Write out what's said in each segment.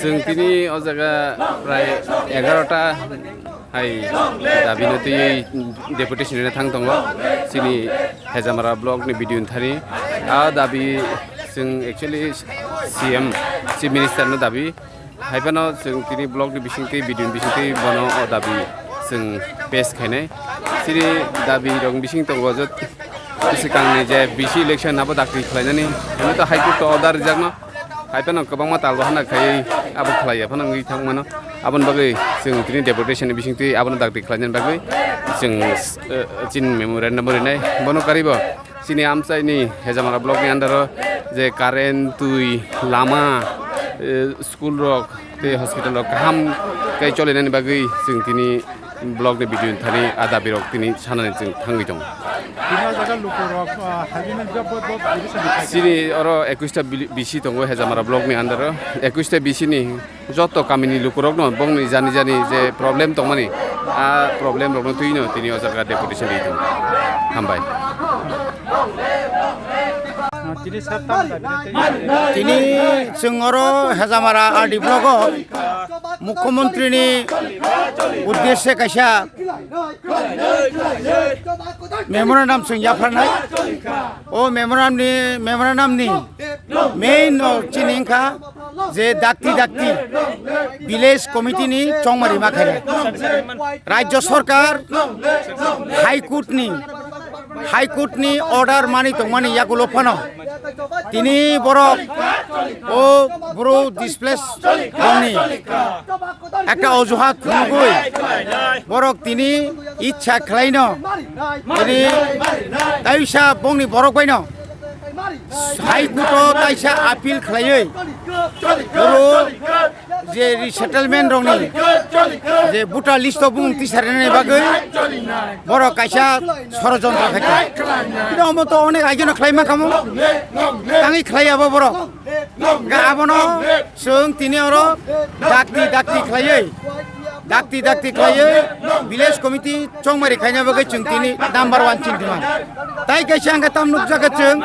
जों दिनै अ जायगा प्राय 11टा दाबिनोतै डेपुटेसन थांदों जोंनि हेजामारा ब्लकनि बिदिन्थानि दाबि जों एक्चुअली सीएम चिफ मिनिस्टारनो दाबि हाइबानो जों दिनै ब्लकनि बिसिंथि बिसिंथि बनो दाबि जों पेस खायनाय सिरि दाबि दं बिसिं दङ सिगांनि जे बिसि इलेक्शन आबो दाख्लै खालायनानै बेनोथ' हाइकर्ट अर्डार जागनो हाइबानो गोबां मातालबो हानाखाय आबो खालायो फानो बिथांमोना आबोन बागै जों दिनै डेपुटेसन बिसिंथि आबोन दाख्लै खालायनायनि बागै जों चिन मेमोरेन्डाम ओरैनाय बनो कारिबो चिनि आमसाइनि हेजामारा ब्लकनि आन्डाराव जे कारेन्ट तुई लामा स्कुल रक ते हस्पिटाल रक गाहाम गाय चलायनायनि बागै जों दिनै ब्लकनि बिदिन्थानि दाबि रक दिनै साननानै जों थाङै दं सिनि अरो 21टा बिसि दङ हेजामारा ब्लकनि आन्डाराव 21टा बिसिनि जत कामिनि लुकुरक न बंनि जानि जे प्रब्लेम दं माने प्रब्लेम रकनो तुइनो दिनै अजागा डेपुटेसन दिदों हामबाय তিনি जोंर हेजामारा आरडी ब्लक मुख्यमंत्री उद्देश्य कैसा मेमोरेंडम जों जाफारनाय मेमोरेंडमनि मेन चिनिंखा जे दाक्ति विलेज कमिटिनि चंमारी माखायनाय राज्य सरकार हाईकोर्टनि अर्डार मानि दंमानि यागुलो फानो तिनि बरक ओ ब्रो डिसप्लेस दंनि একটা অজুহাত খুবই বরক তিনি ইচ্ছা খালাইনো তিনি তাইসা বংনি বরক বাইনো हाईकोर्ट ताइसा आपिल खालायै बरो जे रिसेटलमेन्ट रंनि जे बुटा लिस्ट बुं तिसारनाय बागै बर काइसा षড়যন্ত্র खायखा किन्तु अमत अनेक आइजोनो खालायमा खामो ताङै खालायाबो बर गाबनो जों तिनि अरो दाक्ति खालायै विलेज कमिटी चंमारी खायना बागै जों तिनि नम्बर 1 चिन्तिमान ताई कैसे आंगा तामनुक जगत जों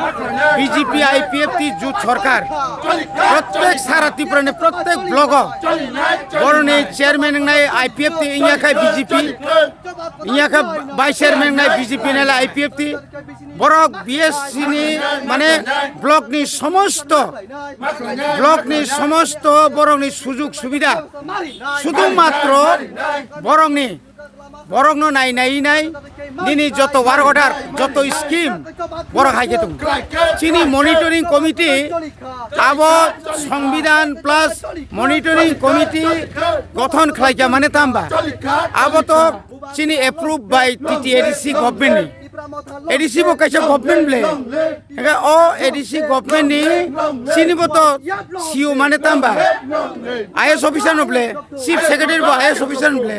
बीजेपी आईपीएफटी जुट सरकार प्रत्येक सारा त्रिपुरानि प्रत्येक ब्लक बरनि चेयरमैन नाय आईपीएफटी इयाखा बीजेपी इयाखा वाइस चेयरमैन नाय बीजेपी नाय आईपीएफटी बरक बीएससी नि माने ब्लकनि समस्त बरकनि सुजुग सुविधा शुधुमात्र बरकनो नाय दिनै जत वार अर्डार जत स्कीम बरक हाइके दं चिनि मनिटरिंग कमिटी अब संविधान प्लस मनिटरिंग कमिटी गठन खालायजा माने तामबा अब तो चिनि approve bye TTADC government ADC बो कैसे गवर्नमेंट ब्ले ओ एडीसी गवर्नमेंट नि चिनिबो तो सीओ माने तामबा आईएएस ऑफिसर न ब्ले चीफ सेक्रेटरी बो आईएएस ऑफिसर न ब्ले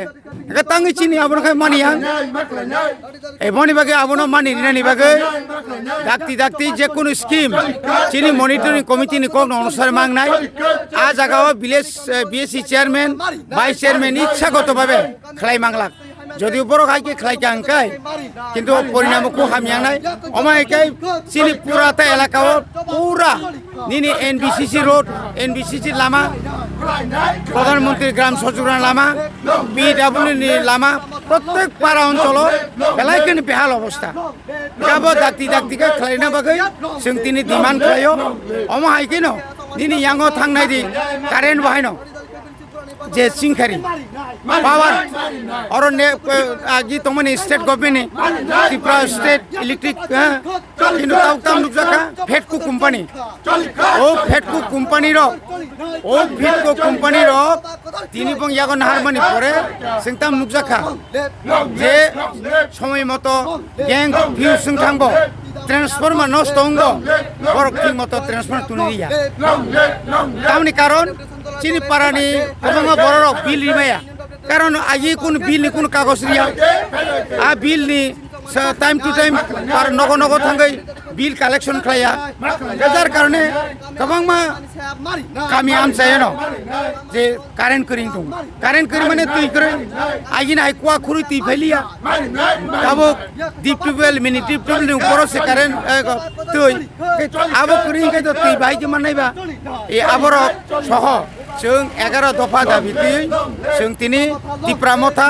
तांगि चिनि आबन खाय मानिया एबनि बागे आबन मानि रिनानि बागे दाक्ति जे कोनो स्कीम चिनि मनिटरिंग कमिटी नि कोन अनुसार मांगनाय आ जागाव village BSC chairman vice chairman इच्छागत भाबे खालाय मांगला যদিও বড় খাইকে খাইকে আঙ্কাই কিন্তু পরিণামকো হামিয়ানাই অমাইকাই চিনি পুরাটা এলাকাও পুরা নিনি এনবিসিসি রোড এনবিসিসি লামা প্রধানমন্ত্রী গ্রাম সচুরান লামা পিডব্লিউ নি লামা প্রত্যেক পাড়া অঞ্চল এলাকানি বেহাল অবস্থা গাবো দাক্তিকে খাইনা বাগৈ जों তিনি ডিমান্ড খাইও অমাইকেনো নিনি ইয়াঙ্গো থাংনাই দি কারেন্ট বাহাইনো जे सिंखारी पावर और आगे तो मैंने state government Tripura state electric फेटको कंपनी फेटको कंपनी तीन यागो नाहार मानी परे सिंताम नुकजाखा जे समय मतो गैंग भिउ सिं थांबो transformer নষ্ট অঙ্গ বড় ঠিক মতো ট্রান্সফরমার তুলে দিয়া তামনি কারণ চিনি পারানি গোबां বড় বিল রিমায়া কারণ আগে কোন বিল নি কোন কাগজ রিয়া আ বিল নি টাইম টু টাইম পার নগ নগ থাঙ্গै বিল কালেকশন খায়া যার কারণে গোबां কামি আমসায়নো যে কারেন্ট করিং দं কারেন্ট করি মানে তুই করে আগিনা আইকুয়া খুরি তুই ফেলিয়া আবো ডিপ টিউবওয়েল মিনি টিউবওয়েল নি উপর সে কারেন্ট তুই আবো করিং কে তো তুই ভাই কে মানাইবা এই আবর সহ जों 11 दफा दाबिति जों तिनि तिप्रामथा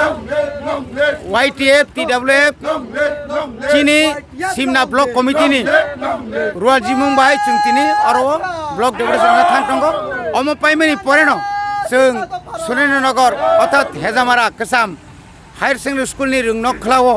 YTF TWF चिनि सिमना ब्लक कमिटिनि रुवाल जिमुं बाय जों तिनि अरो ब्लक डेपुटेसन थांतंगो अम पाइमानि परेनो जों सुरेन्द्रनगर अर्थात हेजामारा गोसाम हायर सेकेन्डारि स्कुलनि रोंनक खलाव